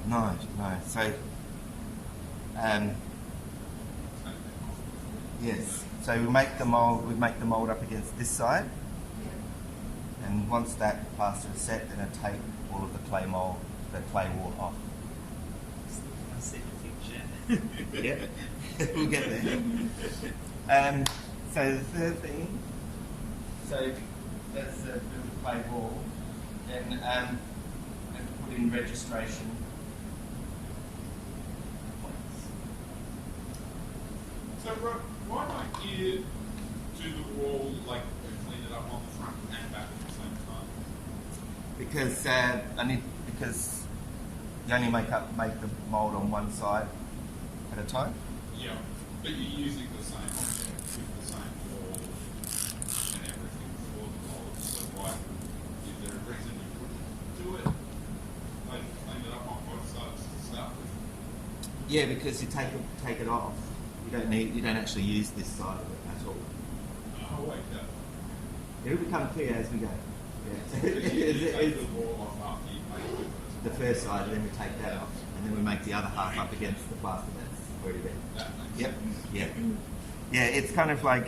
No, no. So, yes. So we make the mould. We make the mould up against this side, and once that plaster is set, then I take all of the clay mould, the clay wall off. I see the picture. Yeah, we'll get there. So the third thing. So that's the build clay wall. Then I have to put in registration. So, Rob, why don't you do the wall, like, clean it up on the front and back at the same time? Because you only make the mould on one side at a time. Yeah, but you're using the same object with the same wall and everything for the mould. So, why is there a reason you couldn't do it? Like, clean it up on both sides to start with? Yeah, because you take it off. You don't actually use this side of it at all. Oh, wait, that. It'll become clear as we go. So you take the wall off after you paint it. The first side, and then we take that off, and then we make the other half up against the plaster that's already there. That makes Yep. sense. Yeah. Yeah. It's kind of like,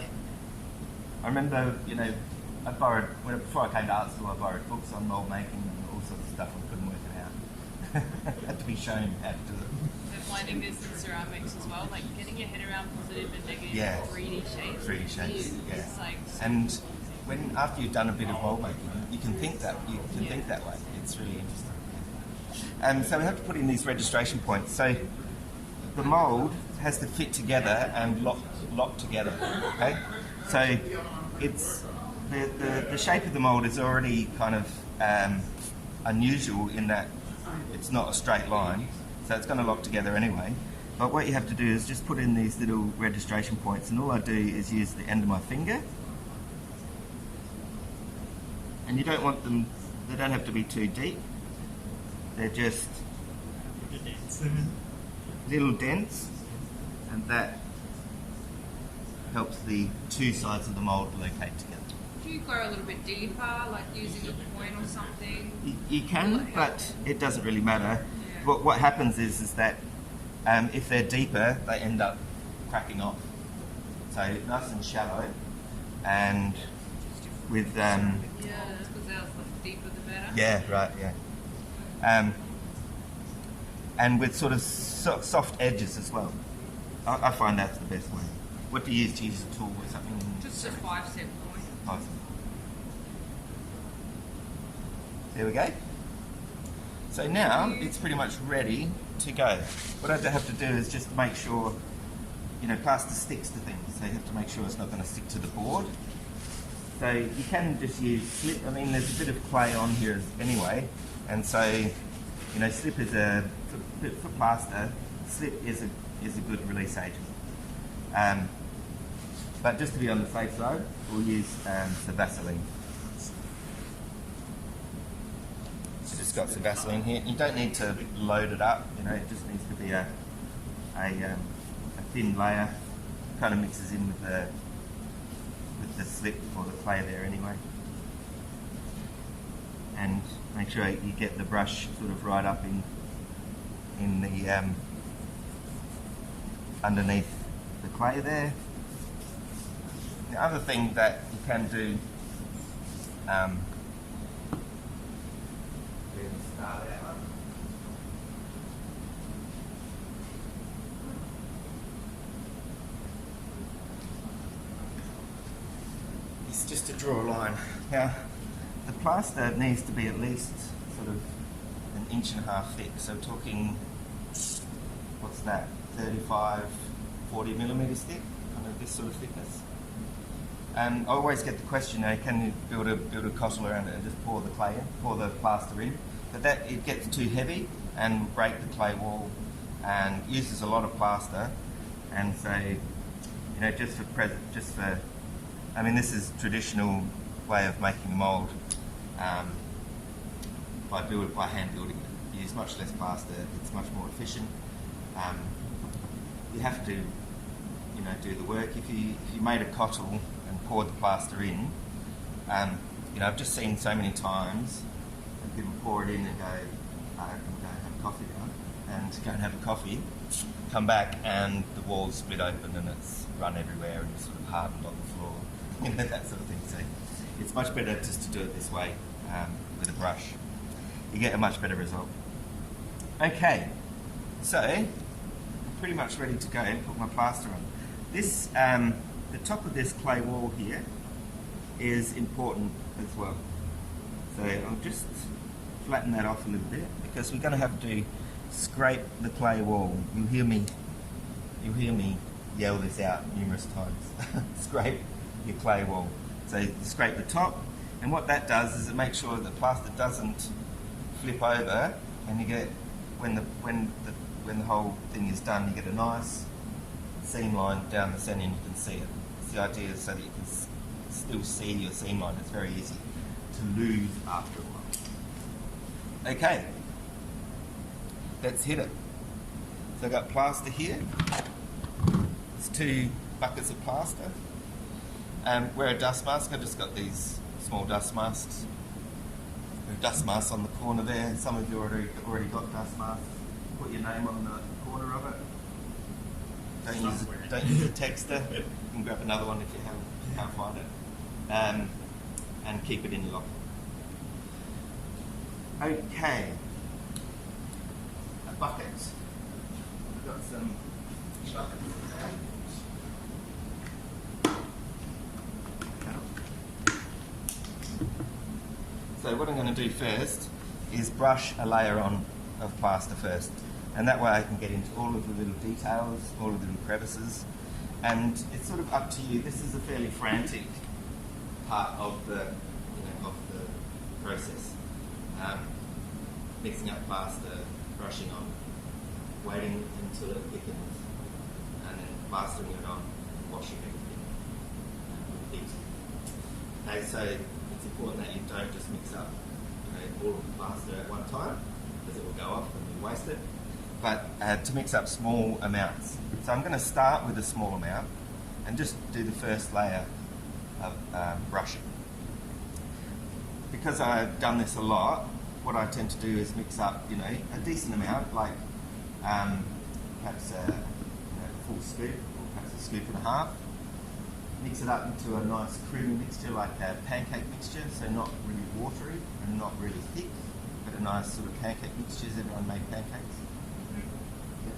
I remember, before I came to art school, I borrowed books on mould making and all sorts of stuff, and couldn't work it out. Had to be shown how to do it. Finding this in ceramics as well, like getting your head around positive and negative Yeah. 3D shapes. 3D shapes, yeah. It's like And after you've done a bit of mould making, you can think that way. It's really interesting. So we have to put in these registration points. So the mould has to fit together and lock together. Okay, so it's the shape of the mould is already kind of unusual in that it's not a straight line, so it's going to lock together anyway. But what you have to do is just put in these little registration points, and all I do is use the end of my finger. And you don't want them, they don't have to be too deep. They're just little dents, and that helps the two sides of the mould locate together. do you go a little bit deeper, like using a point or something? You can, but it doesn't really matter. Yeah. What happens is that if they're deeper, they end up cracking off. So nice and shallow, and with Yeah, because the deeper the better. yeah, right, yeah, and with sort of soft edges as well. I find that's the best way. What do you use? Do you use a tool or something? Just a 5-step point. Nice. There we go. So now it's pretty much ready to go. What I have to do is just make sure, plaster sticks to things. So you have to make sure it's not going to stick to the board. So you can just use slip. I mean, there's a bit of clay on here anyway, and so slip is for plaster. Slip is a good release agent. But just to be on the safe side, we'll use some Vaseline. So just got some Vaseline here. You don't need to load it up. It just needs to be a thin layer. Kind of mixes in with the slip or the clay there anyway. And make sure you get the brush sort of right up in the underneath the clay there. The other thing that you can do is just to draw a line. Now, the plaster needs to be at least sort of 1.5 inches thick. So we're talking, what's that, 35, 40 millimetres thick, kind of this sort of thickness. And I always get the question, can you build a cottle around it and just pour the clay in, pour the plaster in? But that it gets too heavy and will break the clay wall and uses a lot of plaster. And so, I mean, this is traditional way of making the mould by hand building it. You use much less plaster, it's much more efficient. You have to, do the work. If you made a cottle and poured the plaster in, I've just seen so many times when people pour it in and go, I'm going to have coffee now. to go and have a coffee, come back and the wall's split open and it's run everywhere and sort of hardened on the floor, you know, that sort of thing. So it's much better just to do it this way with a brush. You get a much better result. Okay, so I'm pretty much ready to go and put my plaster on. This, the top of this clay wall here is important as well. So I'll just flatten that off a little bit because we're going to have to scrape the clay wall. You'll hear me yell this out numerous times. Scrape your clay wall. So you scrape the top, and what that does is it makes sure that the plaster doesn't flip over, and you get when the whole thing is done, you get a nice seam line down the centre and you can see it. It's the idea so that you can still see your seam line. It's very easy to lose after a while. Okay, let's hit it. So I've got plaster here. It's 2 buckets of plaster. Wear a dust mask. I've just got these small dust masks. There are dust masks on the corner there. Some of you already got dust masks. Put your name on the corner of it. Don't use a texter. You can grab another one if you can't find it. And keep it in your locker. Okay. A bucket. I've got some buckets there. So what I'm going to do first is brush a layer on of plaster first, and that way I can get into all of the little details, all of the little crevices, and it's sort of up to you. This is a fairly frantic part of the process. Mixing up plaster, brushing on, waiting until it thickens, and then plastering it on, washing everything with heat. Okay, so it's important that you don't just mix up all of the plaster at one time, because it will go off and you waste it, but to mix up small amounts. So I'm going to start with a small amount and just do the first layer of brushing. Because I've done this a lot, what I tend to do is mix up a decent amount, like perhaps a full scoop or perhaps a scoop and a half. Mix it up into a nice creamy mixture, like a pancake mixture, so not really watery and not really thick, but a nice sort of pancake mixture. Has everyone made pancakes? Yeah.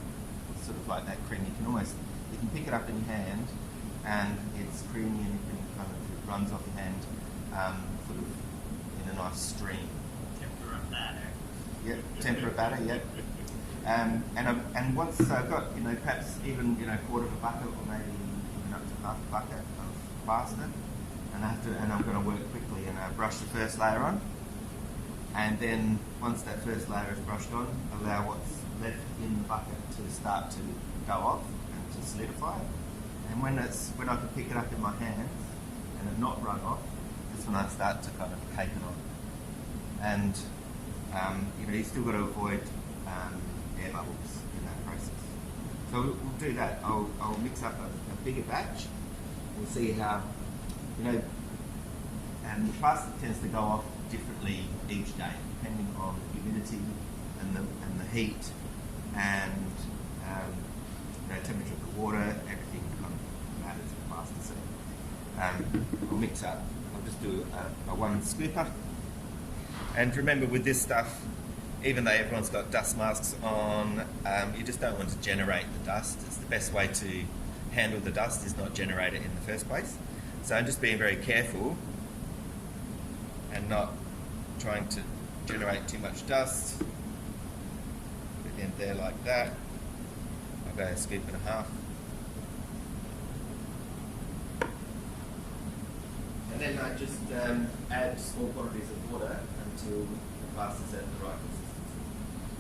It's sort of like that creamy. You can pick it up in your hand and it's creamy and it runs off your hand sort of in a nice stream. Tempera batter. Yep, tempera batter, yep. And once I've got, perhaps even, quarter of a bucket or maybe even up to half a bucket of plaster, and I'm going to work quickly and brush the first layer on, and then once that first layer is brushed on, allow what's left in the bucket to start to go off and to solidify. And when I can pick it up in my hands and it not run off, that's when I start to kind of cake it on. And you still got to avoid air bubbles in that process. So we'll do that. I'll mix up a bigger batch. We'll see how, and the plaster tends to go off differently each day, depending on the humidity and the heat and temperature of the water. Everything kind of matters in plaster. So I'll mix up. I'll just do a 1 scooper. And remember, with this stuff, even though everyone's got dust masks on, you just don't want to generate the dust. It's the best way to handle the dust is not generate it in the first place. So I'm just being very careful and not trying to generate too much dust. Put it in there like that. I'll go a scoop and a half. And then I just add small quantities of water until the plaster's at the right consistency.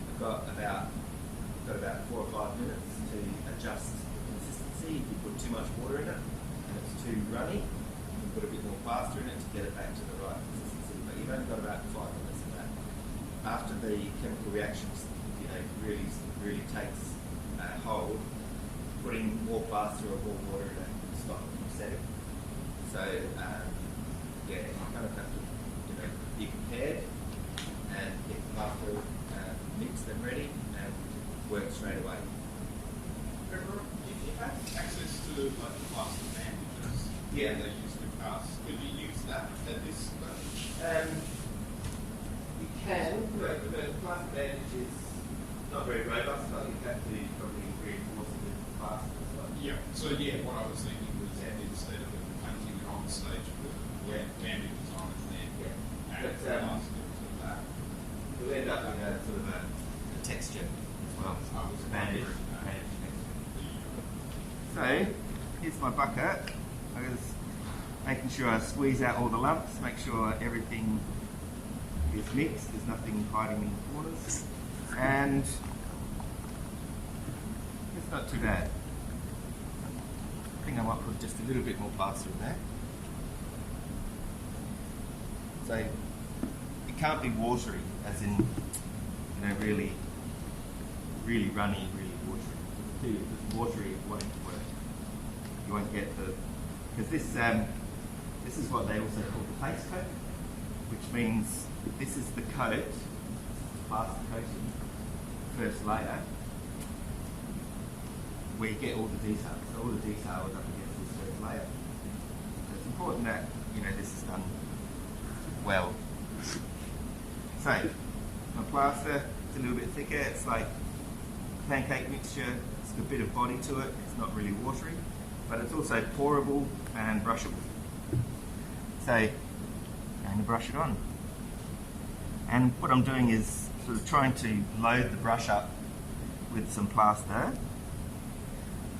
I've got about 4 or 5 minutes to adjust the consistency. If you put too much water in it and it's too runny, you can put a bit more plaster in it to get it back to the right consistency. But you've only got about 5 minutes of that. After the chemical reactions, really takes hold, putting more plaster or more water in it will stop it from setting. So you kind of have to be prepared and get the plaster mixed and ready and work straight away. Remember, if you have access to like the plaster bandages Yeah. they use with casts, could you use that at this stage? You can, but the plaster bandage is not very robust, so you have to probably reinforce it with plaster as well. Yeah. So yeah, what I was thinking was that instead of painting it on stage with Yeah. bandages on it, then Yeah. add But, plaster to that. You'll end up with a sort of a texture as well. I was Bandage. wondering that. Bandage texture. So, here's my bucket. I was making sure I squeeze out all the lumps, make sure everything is mixed, there's nothing hiding in the corners. And it's not too bad. I think I might put just a little bit more plaster in there. So it can't be watery, as in, you know, really runny, really watery. If it's watery, it won't work. You won't get the, because this is what they also call the face coat, which means this is the coat, plaster coating, first layer, where you get all the details. So all the detail is up against this first layer. So it's important that, you know, this is done well. So my plaster is a little bit thicker. It's like pancake mixture. It's got a bit of body to it. It's not really watery, but it's also pourable and brushable. So I'm going to brush it on. And what I'm doing is sort of trying to load the brush up with some plaster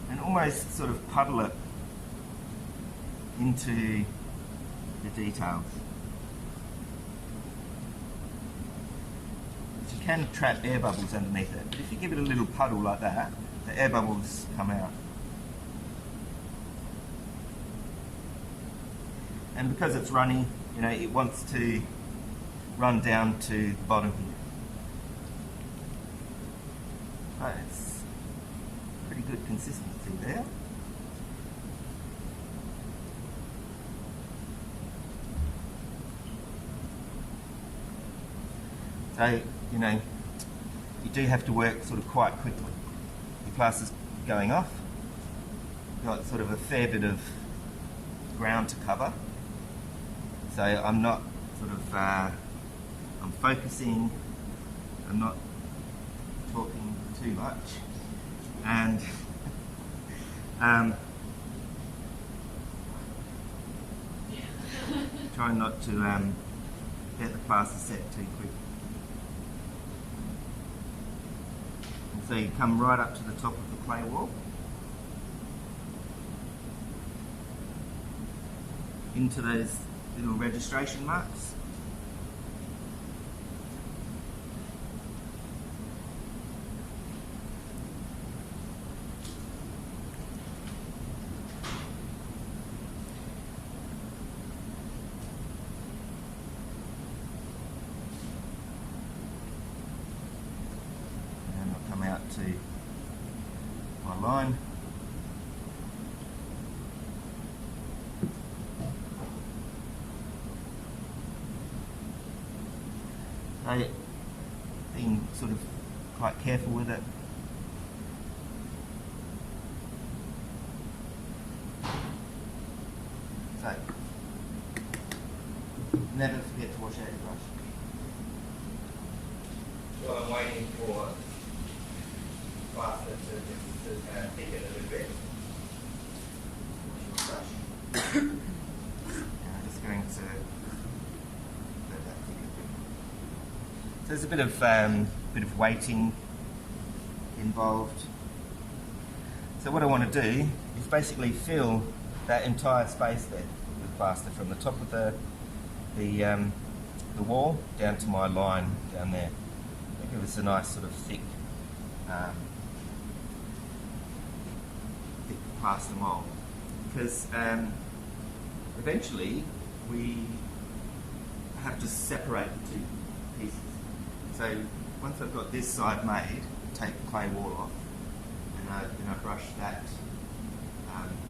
and almost sort of puddle it into the details. You can trap air bubbles underneath it, but if you give it a little puddle like that, the air bubbles come out. And because it's runny, you know, it wants to run down to the bottom here. But it's pretty good consistency there. So, you know, you do have to work sort of quite quickly. Your plaster's going off. You've got sort of a fair bit of ground to cover. So I'm not sort of, I'm focusing, I'm not talking too much, and trying not to get the plaster set too quick. And so you come right up to the top of the clay wall, into those little registration marks. And I'll come out to my line. So, being sort of quite careful with it. So, never forget to wash out your brush. While I'm waiting for plaster to thicken a little bit, wash your brush. And I'm just going to let that thicken a bit. So there's a bit of weighting involved. So what I want to do is basically fill that entire space there with plaster from the top of the wall down to my line down there. Give us a nice sort of thick plaster mould, because eventually we have to separate the two pieces. So once I've got this side made, take the clay wall off, and then I brush that